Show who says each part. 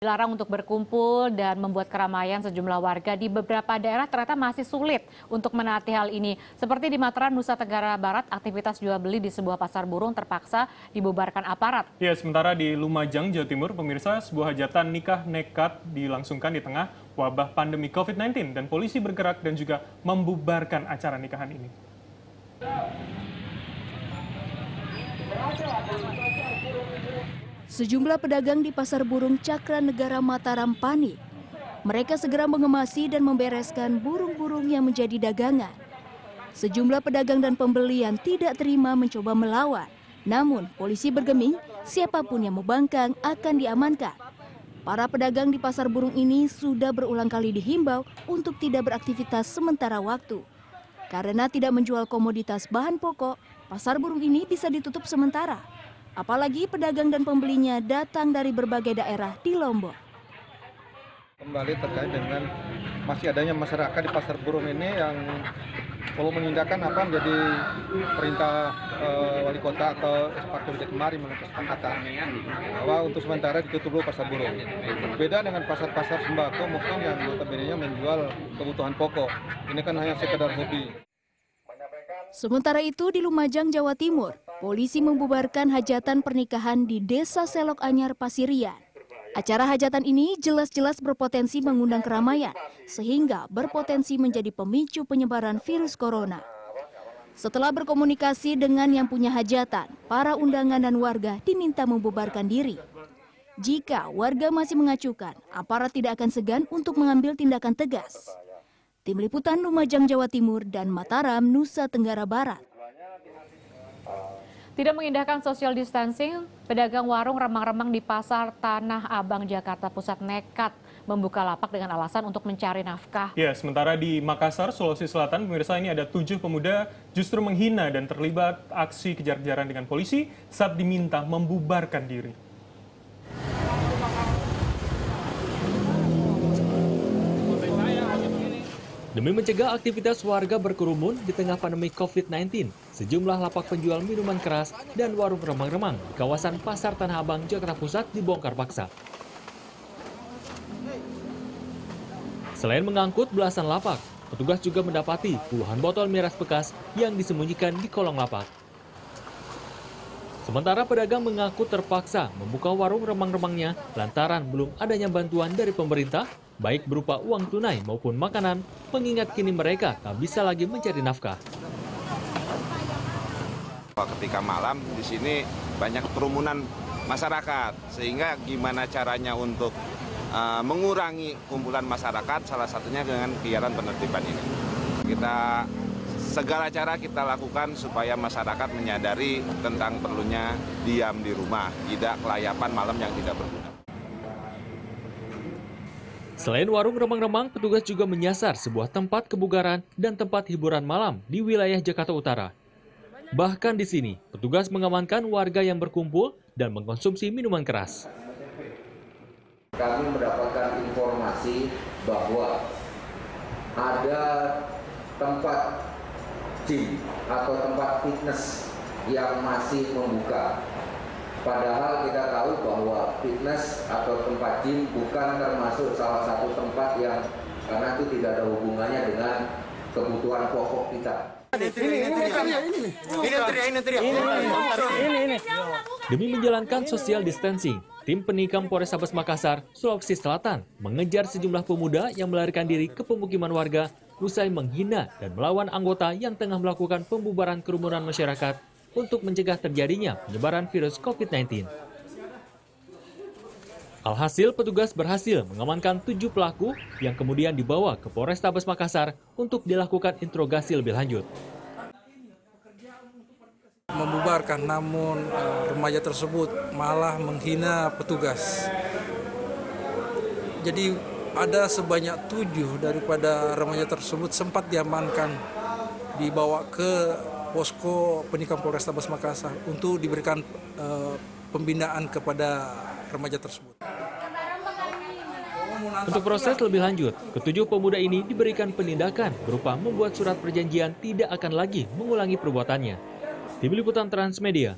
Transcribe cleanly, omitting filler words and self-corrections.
Speaker 1: Dilarang untuk berkumpul dan membuat keramaian sejumlah warga di beberapa daerah ternyata masih sulit untuk menaati hal ini. Seperti di Mataram, Nusa Tenggara Barat, aktivitas jual beli di sebuah pasar burung terpaksa dibubarkan aparat.
Speaker 2: Ya, sementara di Lumajang, Jawa Timur, pemirsa, sebuah hajatan nikah nekat dilangsungkan di tengah wabah pandemi COVID-19 dan polisi bergerak dan juga membubarkan acara nikahan ini.
Speaker 3: Sejumlah pedagang di Pasar Burung Cakra Negara Mataram panik. Mereka segera mengemasi dan membereskan burung-burung yang menjadi dagangan. Sejumlah pedagang dan pembeli yang tidak terima mencoba melawan. Namun, polisi bergeming, siapapun yang membangkang akan diamankan. Para pedagang di Pasar Burung ini sudah berulang kali dihimbau untuk tidak beraktivitas sementara waktu. Karena tidak menjual komoditas bahan pokok, Pasar Burung ini bisa ditutup sementara. Apalagi pedagang dan pembelinya datang dari berbagai daerah di Lombok.
Speaker 4: Kembali terkait dengan masih adanya masyarakat di Pasar Burung ini yang perlu menindakkan apa menjadi perintah wali kota atau Eksekutif kemarin menurut kesepakatan bahwa untuk sementara ditutup dulu Pasar Burung. Beda dengan pasar-pasar sembako mungkin yang notabene menjual kebutuhan pokok. Ini kan hanya sekedar hobi.
Speaker 3: Sementara itu di Lumajang, Jawa Timur, polisi membubarkan hajatan pernikahan di Desa Selok Anyar, Pasirian. Acara hajatan ini jelas-jelas berpotensi mengundang keramaian, sehingga berpotensi menjadi pemicu penyebaran virus corona. Setelah berkomunikasi dengan yang punya hajatan, para undangan dan warga diminta membubarkan diri. Jika warga masih mengacukan, aparat tidak akan segan untuk mengambil tindakan tegas. Tim Liputan Lumajang, Jawa Timur dan Mataram, Nusa Tenggara Barat.
Speaker 1: Tidak mengindahkan social distancing, pedagang warung remang-remang di Pasar Tanah Abang, Jakarta Pusat nekat membuka lapak dengan alasan untuk mencari nafkah.
Speaker 2: Ya, sementara di Makassar, Sulawesi Selatan, pemirsa, ini ada 7 pemuda justru menghina dan terlibat aksi kejar-kejaran dengan polisi saat diminta membubarkan diri.
Speaker 5: Demi mencegah aktivitas warga berkerumun di tengah pandemi COVID-19, sejumlah lapak penjual minuman keras dan warung remang-remang di kawasan Pasar Tanah Abang, Jakarta Pusat dibongkar paksa. Selain mengangkut belasan lapak, petugas juga mendapati puluhan botol miras bekas yang disembunyikan di kolong lapak. Sementara pedagang mengaku terpaksa membuka warung remang-remangnya lantaran belum adanya bantuan dari pemerintah, baik berupa uang tunai maupun makanan, mengingat kini mereka tak bisa lagi mencari nafkah.
Speaker 6: Ketika malam di sini banyak kerumunan masyarakat, sehingga gimana caranya untuk mengurangi kumpulan masyarakat, salah satunya dengan kegiatan penertiban ini. Segala cara kita lakukan supaya masyarakat menyadari tentang perlunya diam di rumah, tidak kelayapan malam yang tidak berguna.
Speaker 5: Selain warung remang-remang, petugas juga menyasar sebuah tempat kebugaran dan tempat hiburan malam di wilayah Jakarta Utara. Bahkan di sini, petugas mengamankan warga yang berkumpul dan mengkonsumsi minuman keras.
Speaker 7: Kami mendapatkan informasi bahwa ada tempat gym atau tempat fitness yang masih membuka. Padahal kita tahu bahwa fitness atau tempat gym bukan termasuk salah satu tempat yang karena itu tidak ada hubungannya dengan kebutuhan pokok kita.
Speaker 5: Demi menjalankan social distancing, tim penikam Polrestabes Makassar, Sulawesi Selatan mengejar sejumlah pemuda yang melarikan diri ke pemukiman warga usai menghina dan melawan anggota yang tengah melakukan pembubaran kerumunan masyarakat untuk mencegah terjadinya penyebaran virus COVID-19. Alhasil, petugas berhasil mengamankan 7 pelaku yang kemudian dibawa ke Polrestabes Makassar untuk dilakukan interogasi lebih lanjut.
Speaker 8: Membubarkan, namun remaja tersebut malah menghina petugas. Jadi ada sebanyak 7 daripada remaja tersebut sempat diamankan, dibawa ke posko penikam Polrestabes Makassar untuk diberikan pembinaan kepada remaja tersebut.
Speaker 5: Untuk proses lebih lanjut, ketujuh pemuda ini diberikan penindakan berupa membuat surat perjanjian tidak akan lagi mengulangi perbuatannya. Tim Liputan Transmedia.